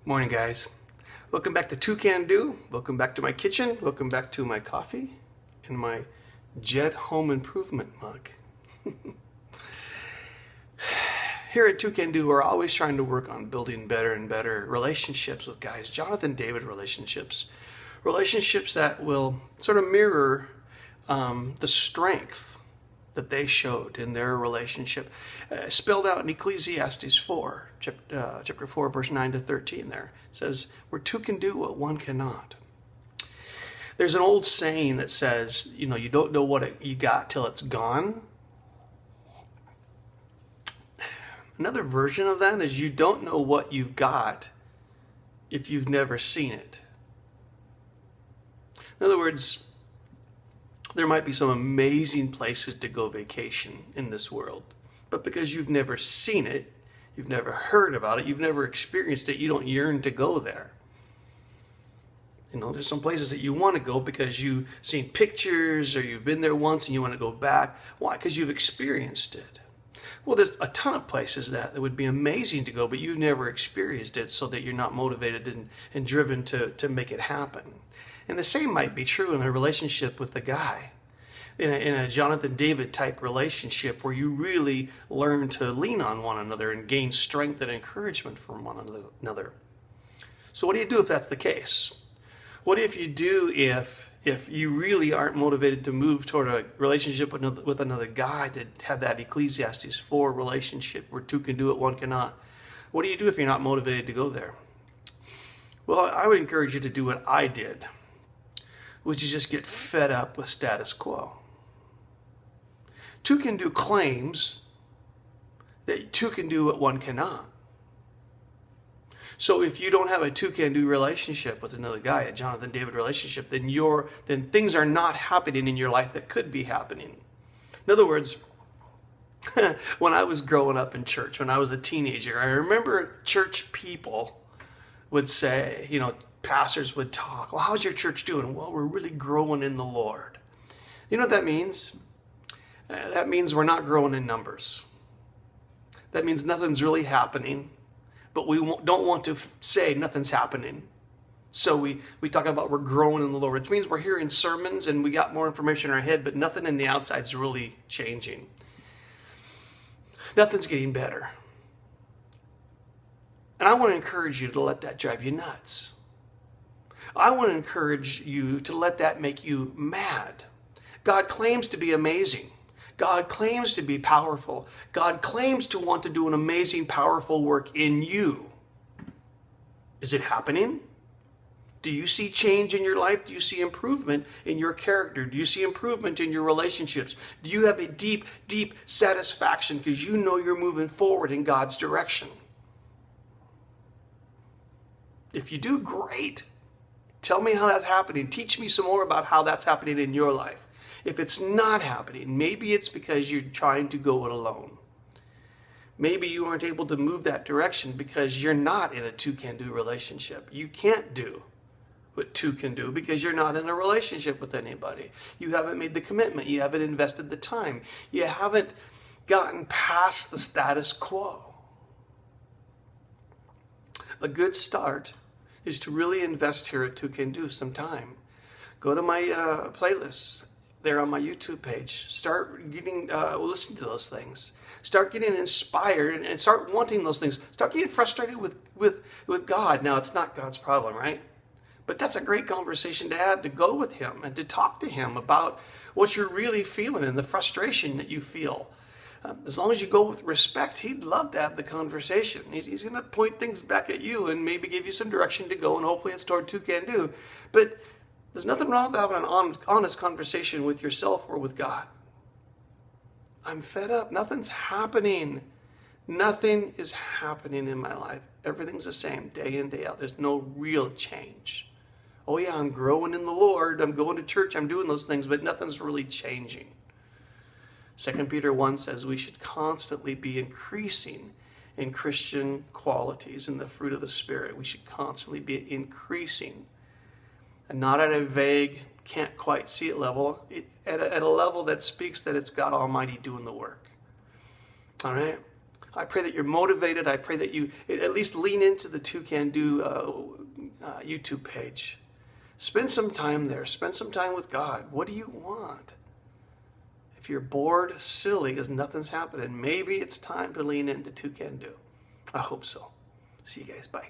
Morning, guys. Welcome back to Two Can Do. Welcome back to my kitchen. Welcome back to my coffee and my Jet Home Improvement mug. Here at Two Can Do, we're always trying to work on building better and better relationships with guys. Jonathan David relationships. Relationships that will sort of mirror the strength that they showed in their relationship, spelled out in Ecclesiastes 4, chapter 4, verse 9 to 13 there. It says, where two can do what one cannot. There's an old saying that says, you don't know what you got till it's gone. Another version of that is you don't know what you've got if you've never seen it. In other words, there might be some amazing places to go vacation in this world, but because you've never seen it, you've never heard about it, you've never experienced it, you don't yearn to go there. There's some places that you want to go because you've seen pictures or you've been there once and you want to go back. Why? Because you've experienced it. Well, there's a ton of places that would be amazing to go, but you've never experienced it, so that you're not motivated and driven to make it happen. And the same might be true in a relationship with a guy, in a Jonathan David type relationship where you really learn to lean on one another and gain strength and encouragement from one another. So what do you do if that's the case? What if you do if you really aren't motivated to move toward a relationship with another guy, to have that Ecclesiastes 4 relationship where two can do it, one cannot? What do you do if you're not motivated to go there? Well, I would encourage you to do what I did, which is just get fed up with status quo. Two can do claims that two can do what one cannot. So if you don't have a two-can-do relationship with another guy, a Jonathan David relationship, then things are not happening in your life that could be happening. In other words, when I was growing up in church, when I was a teenager, I remember church people would say, pastors would talk, well, how's your church doing? Well, we're really growing in the Lord. You know what that means? That means we're not growing in numbers. That means nothing's really happening, but we don't want to say nothing's happening. So we talk about we're growing in the Lord, which means we're hearing sermons and we got more information in our head, but nothing in the outside is really changing. Nothing's getting better. And I want to encourage you to let that drive you nuts. I want to encourage you to let that make you mad. God claims to be amazing. God claims to be powerful. God claims to want to do an amazing, powerful work in you. Is it happening? Do you see change in your life? Do you see improvement in your character? Do you see improvement in your relationships? Do you have a deep, deep satisfaction because you know you're moving forward in God's direction? If you do, great. Tell me how that's happening. Teach me some more about how that's happening in your life. If it's not happening, maybe it's because you're trying to go it alone. Maybe you aren't able to move that direction because you're not in a two-can-do relationship. You can't do what two can do because you're not in a relationship with anybody. You haven't made the commitment. You haven't invested the time. You haven't gotten past the status quo. A good start is to really invest here at Two Can Do some time. Go to my playlists there on my YouTube page. Start getting, listen to those things. Start getting inspired and start wanting those things. Start getting frustrated with God. Now, it's not God's problem, right? But that's a great conversation to have, to go with Him and to talk to Him about what you're really feeling and the frustration that you feel. As long as you go with respect, He'd love to have the conversation. He's going to point things back at you and maybe give you some direction to go, and hopefully it's toward Two Can Do. But there's nothing wrong with having an honest conversation with yourself or with God. I'm fed up. Nothing's happening. Nothing is happening in my life. Everything's the same day in, day out. There's no real change. Oh yeah, I'm growing in the Lord. I'm going to church. I'm doing those things, but nothing's really changing. 2 Peter 1 says we should constantly be increasing in Christian qualities, in the fruit of the Spirit. We should constantly be increasing, and not at a vague, can't quite see it level, at a level that speaks that it's God Almighty doing the work. All right? I pray that you're motivated. I pray that you at least lean into the Two Can Do YouTube page. Spend some time there. Spend some time with God. What do you want? If you're bored, silly, because nothing's happening, maybe it's time to lean into Two Can Do. I hope so. See you guys. Bye.